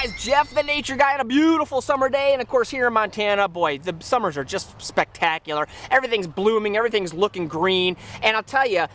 guys, Jeff the Nature Guy on a beautiful summer day, and of course here in Montana, boy, the summers are just spectacular. Everything's blooming, everything's looking green, and I'll tell you,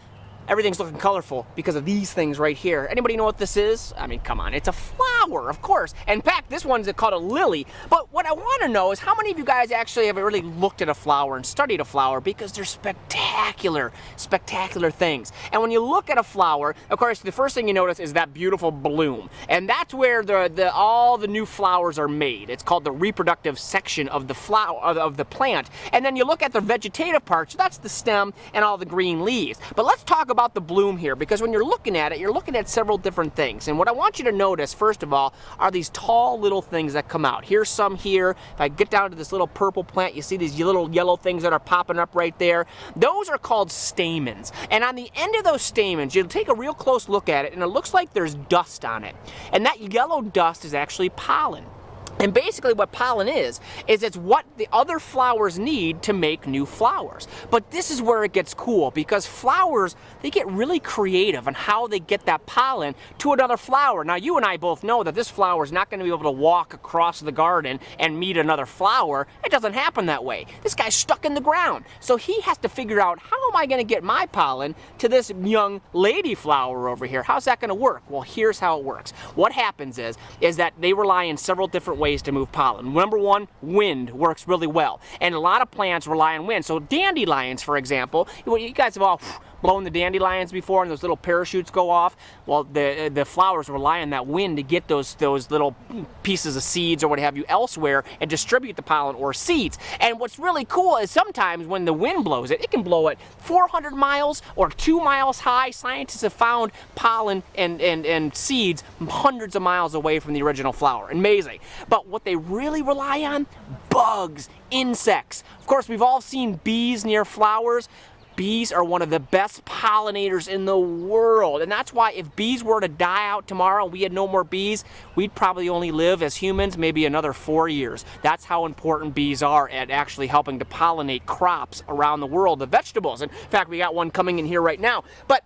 everything's looking colorful because of these things right here. Anybody know what this is? I mean, come on, it's a flower, of course. In fact, this one's called a lily. But what I want to know is how many of you guys actually have really looked at a flower and studied a flower, because they're spectacular, spectacular things. And when you look at a flower, of course, the first thing you notice is that beautiful bloom. And that's where all the new flowers are made. It's called the reproductive section of the flower, of the plant. And then you look at the vegetative part, so that's the stem and all the green leaves. But let's talk about the bloom here, because when you're looking at it, you're looking at several different things. And what I want you to notice, first of all, are these tall little things that come out. Here's some here. If I get down to this little purple plant, you see these little yellow things that are popping up right there. Those are called stamens. And on the end of those stamens, you'll take a real close look at it, and it looks like there's dust on it. And that yellow dust is actually pollen. And basically what pollen is it's what the other flowers need to make new flowers. But this is where it gets cool, because flowers, they get really creative on how they get that pollen to another flower. Now, you and I both know that this flower is not going to be able to walk across the garden and meet another flower. It doesn't happen that way. This guy's stuck in the ground. So he has to figure out, how am I going to get my pollen to this young lady flower over here? How's that going to work? Well, here's how it works. What happens is that they rely on several different ways to move pollen. Number one, wind works really well. And a lot of plants rely on wind. So dandelions, for example, you guys have all blown the dandelions before, and those little parachutes go off. Well, the flowers rely on that wind to get those little pieces of seeds or what have you elsewhere and distribute the pollen or seeds. And what's really cool is sometimes when the wind blows it, it can blow it 400 miles or 2 miles high. Scientists have found pollen and seeds hundreds of miles away from the original flower. Amazing. But what they really rely on, bugs, insects. Of course, we've all seen bees near flowers. Bees are one of the best pollinators in the world, and that's why if bees were to die out tomorrow and we had no more bees, we'd probably only live as humans maybe another 4 years. That's how important bees are at actually helping to pollinate crops around the world, the vegetables. In fact, we got one coming in here right now. But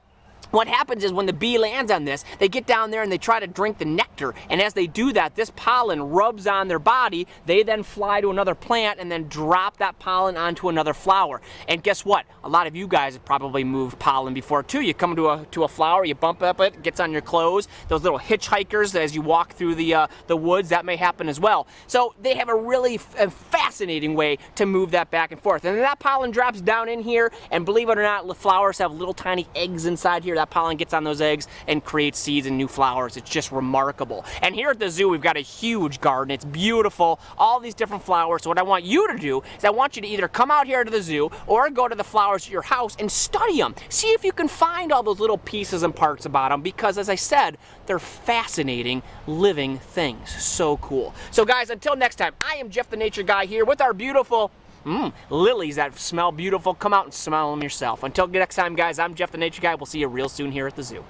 what happens is when the bee lands on this, they get down there and they try to drink the nectar. And as they do that, this pollen rubs on their body. They then fly to another plant and then drop that pollen onto another flower. And guess what? A lot of you guys have probably moved pollen before too. You come to a flower, you bump up it gets on your clothes. Those little hitchhikers as you walk through the woods, that may happen as well. So they have a really fascinating way to move that back and forth. And then that pollen drops down in here, and believe it or not, the flowers have little tiny eggs inside here. That pollen gets on those eggs and creates seeds and new flowers. It's just remarkable. And here at the zoo, we've got a huge garden. It's beautiful, all these different flowers. So what I want you to do is I want you to either come out here to the zoo or go to the flowers at your house and study them. See if you can find all those little pieces and parts about them, because as I said, they're fascinating living things. So cool. So guys, until next time, I am Jeff the Nature Guy here with our beautiful lilies that smell beautiful. Come out and smell them yourself. Until next time, guys, I'm Jeff the Nature Guy. We'll see you real soon here at the zoo.